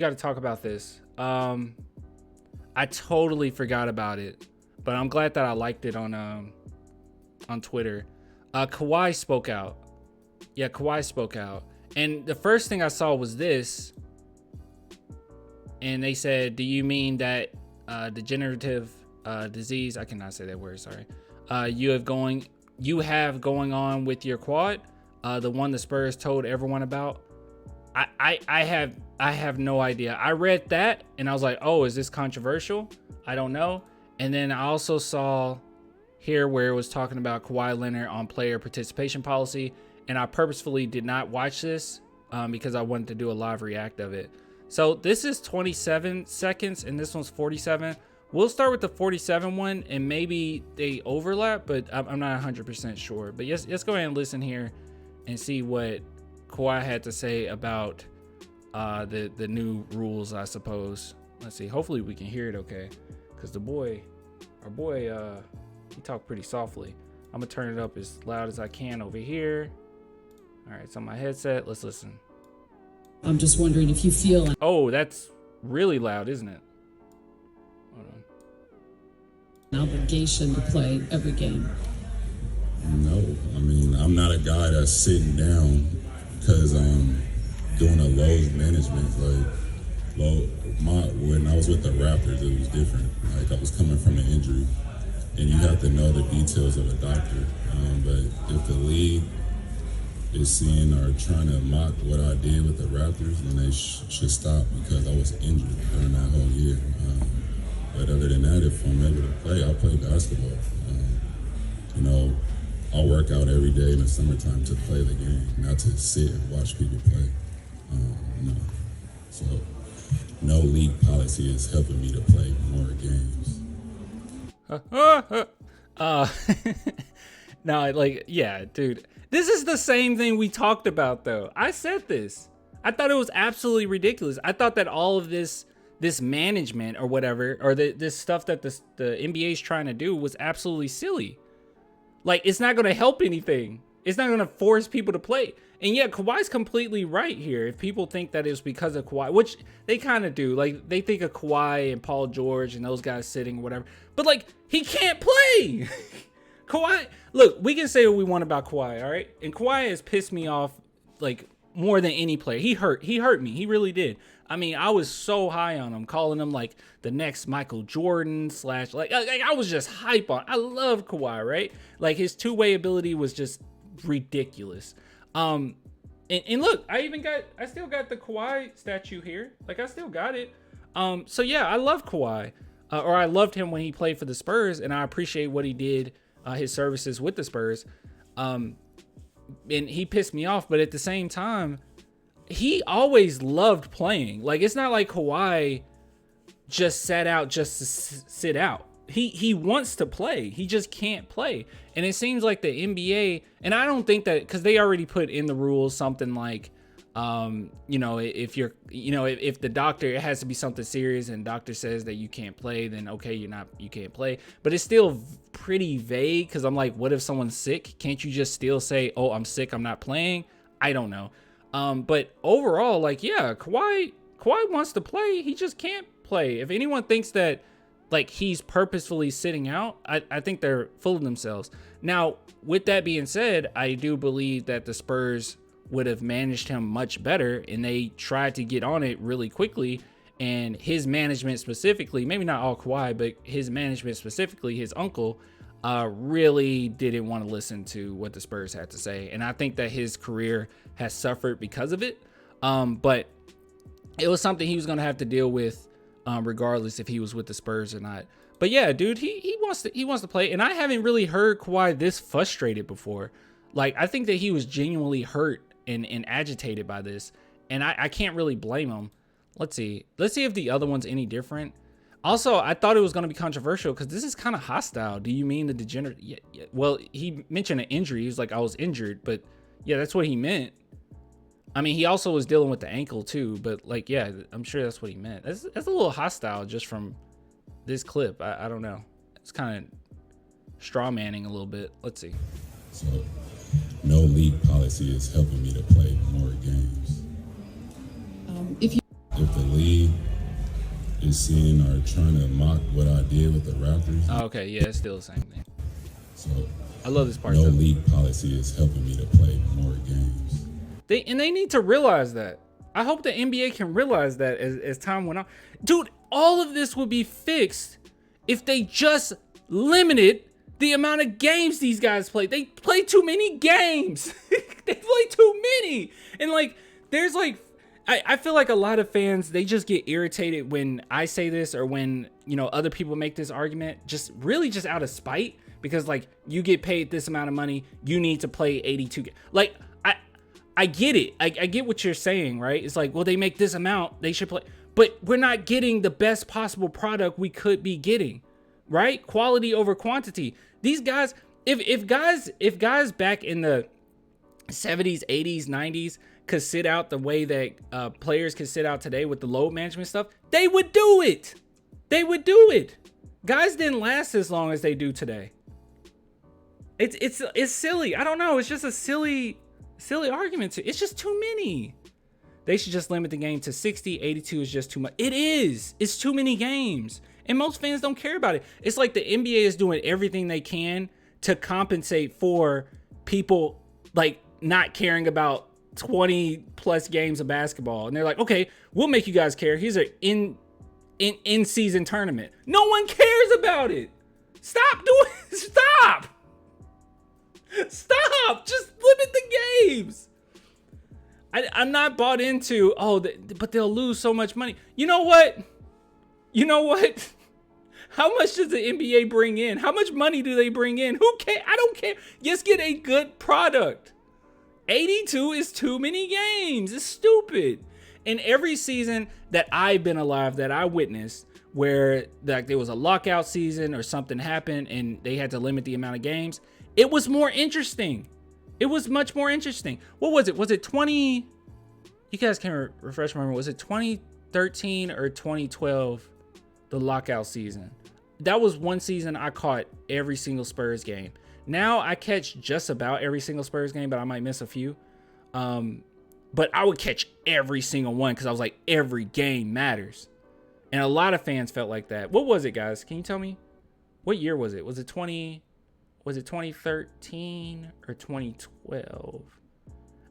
got to talk about this. I totally forgot about it, but I'm glad that I liked it on Twitter. Kawhi spoke out. Yeah, Kawhi spoke out. And the first thing I saw was this. And they said, do you mean that degenerative disease, I cannot say that word, sorry. You have going on with your quad, the one the Spurs told everyone about. I have no idea. I read that and I was like, oh, is this controversial? I don't know. And then I also saw here where it was talking about Kawhi Leonard on player participation policy, and I purposefully did not watch this because I wanted to do a live react of it. So this is 27 seconds and this one's 47. We'll start with the 47 one and maybe they overlap, but I'm not 100% sure. But yes, let's go ahead and listen here and see what Kawhi had to say about the new rules, I suppose. Let's see. Hopefully we can hear it okay, because our boy, he talked pretty softly. I'm gonna turn it up as loud as I can over here. All right, it's on my headset. Let's listen. I'm just wondering if you feel Oh, that's really loud, isn't it? Hold on. an obligation to play every game. No, I mean, I'm not a guy that's sitting down because I'm doing a load management. When I was with the Raptors, it was different. Like, I was coming from an injury, and you have to know the details of a doctor. But if the league is seeing or trying to mock what I did with the Raptors, then they should stop, because I was injured during that whole year. But other than that, if I'm able to play, I'll play basketball. I'll work out every day in the summertime to play the game, not to sit and watch people play. So no league policy is helping me to play more games. No, like, yeah, dude. This is the same thing we talked about, though. I said this. I thought it was absolutely ridiculous. I thought that all of this management or whatever, or this stuff that the NBA is trying to do was absolutely silly. Like, it's not going to help anything. It's not going to force people to play. And yeah, Kawhi's completely right here. If people think that it's because of Kawhi, which they kind of do. Like, they think of Kawhi and Paul George and those guys sitting or whatever. But, like, he can't play. Kawhi, look, we can say what we want about Kawhi, all right? And Kawhi has pissed me off, like, more than any player. He hurt me. He really did. I mean, I was so high on him, calling him like the next Michael Jordan / like I was just hype on. I love Kawhi, right? Like, his two-way ability was just ridiculous. And look, I still got the Kawhi statue here. Like, I still got it. So yeah, I love Kawhi, or I loved him when he played for the Spurs, and I appreciate what he did, his services with the Spurs. And he pissed me off, but at the same time, he always loved playing. Like, it's not like Kawhi just sat out just to sit out. He wants to play. He just can't play. And it seems like the NBA, and I don't think that, because they already put in the rules something like, if the doctor, it has to be something serious and doctor says that you can't play, then okay, you can't play. But it's still pretty vague, because I'm like, what if someone's sick? Can't you just still say, oh, I'm sick, I'm not playing? I don't know. But overall, like, yeah, Kawhi wants to play. He just can't play. If anyone thinks that, like, he's purposefully sitting out, I think they're full of themselves. Now, with that being said, I do believe that the Spurs would have managed him much better, and they tried to get on it really quickly. And his management specifically, maybe not all Kawhi, but his management specifically, his uncle, really didn't want to listen to what the Spurs had to say. And I think that his career has suffered because of it. But it was something he was going to have to deal with, regardless if he was with the Spurs or not. But yeah, dude, he wants to play. And I haven't really heard Kawhi this frustrated before. Like, I think that he was genuinely hurt and agitated by this. And I can't really blame him. Let's see if the other one's any different. Also, I thought it was going to be controversial because this is kind of hostile. Do you mean the degenerate? Yeah. Well, he mentioned an injury. He was like, I was injured. But yeah, that's what he meant. I mean, he also was dealing with the ankle too. But like, yeah, I'm sure that's what he meant. That's a little hostile just from this clip. I don't know. It's kind of straw manning a little bit. Let's see. So no league policy is helping me to play more games. if the league is seeing or trying to mock what I did with the Raptors. Oh, okay, yeah, it's still the same thing. So I love this part. No though. league policy is helping me to play more games. They need to realize that. I hope the NBA can realize that as time went on. Dude, all of this would be fixed if they just limited the amount of games these guys play. They play too many games. They play too many. And like, there's like, I feel like a lot of fans, they just get irritated when I say this or when, you know, other people make this argument, just really just out of spite, because like, you get paid this amount of money, you need to play 82 games. Like, I get it. I get what you're saying, right? It's like, well, they make this amount, they should play, but we're not getting the best possible product we could be getting, right? Quality over quantity. These guys, if guys back in the 70s, 80s, 90s could sit out the way that players can sit out today with the load management stuff, they would do it. They would do it. Guys didn't last as long as they do today. It's silly. I don't know. It's just a silly argument. It's just too many. They should just limit the game to 60. 82 is just too much. It is. It's too many games. And most fans don't care about it. It's like the NBA is doing everything they can to compensate for people like not caring about 20 plus games of basketball. And they're like, okay, we'll make you guys care. Here's an in season tournament. No one cares about it. Stop doing it. Stop. Just limit the games. I'm not bought into, but they'll lose so much money. You know what? How much does the NBA bring in? How much money do they bring in? Who cares? I don't care. Just get a good product. 82 is too many games. It's stupid. And every season that I've been alive, that I witnessed, where like there was a lockout season or something happened and they had to limit the amount of games, it was more interesting. It was much more interesting. What was it? Was it 20? You guys can refresh my memory. Was it 2013 or 2012? The lockout season. That was one season I caught every single Spurs game. Now I catch just about every single Spurs game, but I might miss a few. But I would catch every single one because I was like, every game matters. And a lot of fans felt like that. What was it, guys? Can you tell me? What year was it? Was it 2013 or 2012?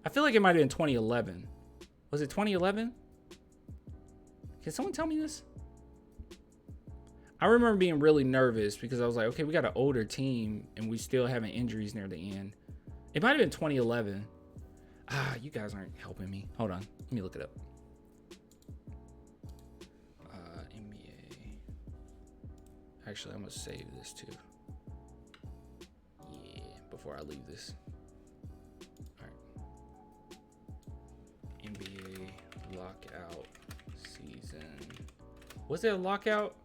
I feel like it might have been 2011. Was it 2011? Can someone tell me this? I remember being really nervous because I was like, okay, we got an older team and we still having injuries near the end. It might have been 2011. You guys aren't helping me. Hold on. Let me look it up. NBA. Actually, I'm going to save this too. Yeah, before I leave this. All right. NBA lockout season. Was it a lockout?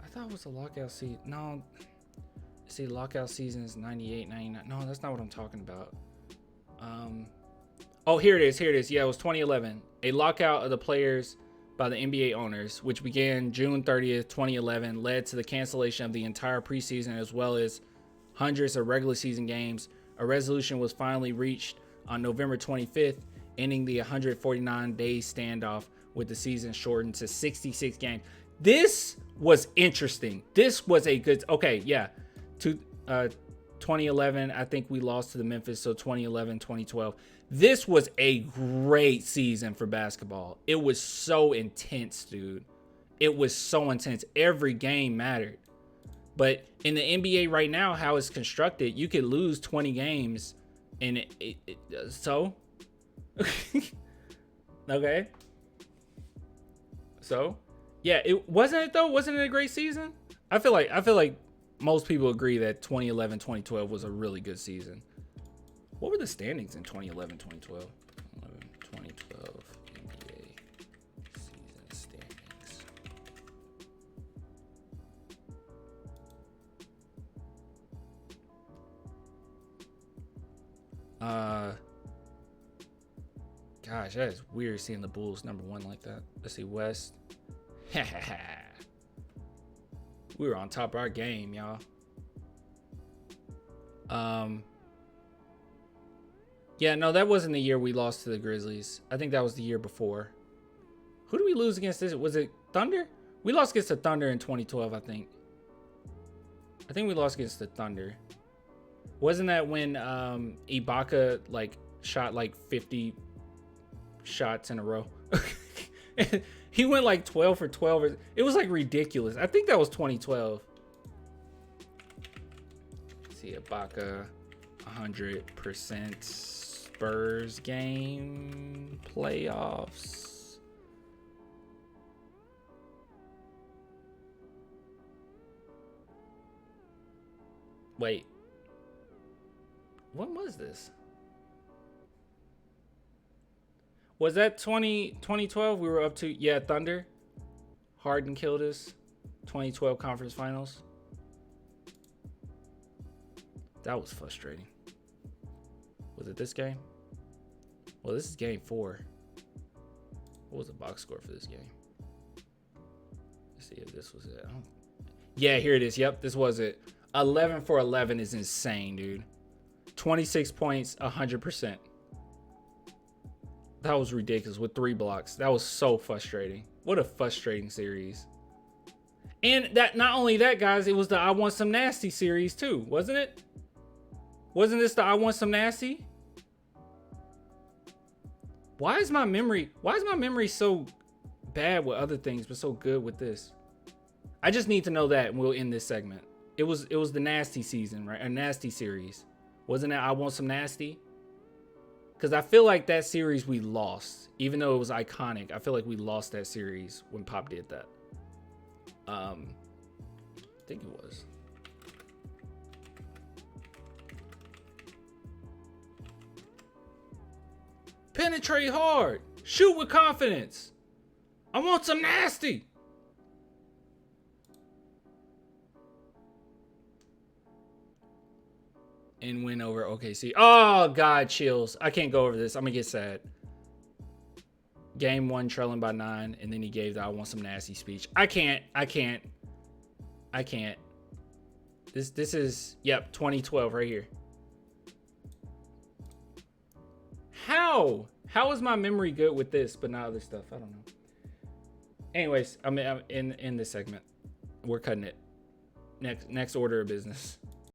I thought it was a lockout season. No. See, lockout season is 98, 99. No, that's not what I'm talking about. Oh, here it is. Yeah, it was 2011. A lockout of the players by the NBA owners, which began June 30th, 2011, led to the cancellation of the entire preseason as well as hundreds of regular season games. A resolution was finally reached on November 25th, ending the 149-day standoff with the season shortened to 66 games. This was interesting. This was a good... Okay, yeah. 2011, I think we lost to the Memphis, so 2011, 2012. This was a great season for basketball. It was so intense, dude. It was so intense. Every game mattered. But in the NBA right now, how it's constructed, you could lose 20 games and so? Okay. So, yeah, wasn't it though? Wasn't it a great season? I feel like most people agree that 2011, 2012 was a really good season. What were the standings in 2011, 2012? 2012 NBA season standings. Gosh, that is weird seeing the Bulls number one like that. Let's see, West. We were on top of our game, y'all. Yeah, no, that wasn't the year we lost to the Grizzlies. I think that was the year before. Who did we lose against this? Was it Thunder? We lost against the Thunder in 2012, I think. I think we lost against the Thunder. Wasn't that when Ibaka like shot like 50 shots in a row? He went like 12 for 12. It was like ridiculous. I think that was 2012. Let's see, Ibaka 100% Spurs game playoffs. Wait. When was this? Was that 2012? We were up to, yeah, Thunder. Harden killed us. 2012 conference finals. That was frustrating. Was it this game? Well, this is game 4. What was the box score for this game? Let's see if this was it. Yeah, here it is. Yep, this was it. 11 for 11 is insane, dude. 26 points, 100%. That was ridiculous with 3 blocks. That was so frustrating. What a frustrating series. And that, not only that, guys, it was the I Want Some Nasty series too, wasn't it? Wasn't this the I Want Some Nasty? Why is my memory so bad with other things but so good with this? I just need to know that and we'll end this segment. It was the nasty season, right? A nasty series. Wasn't it I Want Some Nasty? Because I feel like that series we lost. Even though it was iconic, I feel like we lost that series when Pop did that. I think it was. Penetrate hard. Shoot with confidence. I want some nasty. And win over OKC. Oh, God, chills. I can't go over this. I'm going to get sad. Game 1 trailing by 9. And then he gave the I Want Some Nasty speech. I can't. This is, yep, 2012 right here. How is my memory good with this, but not other stuff? I don't know. Anyways, I'm in this segment. We're cutting it. Next order of business.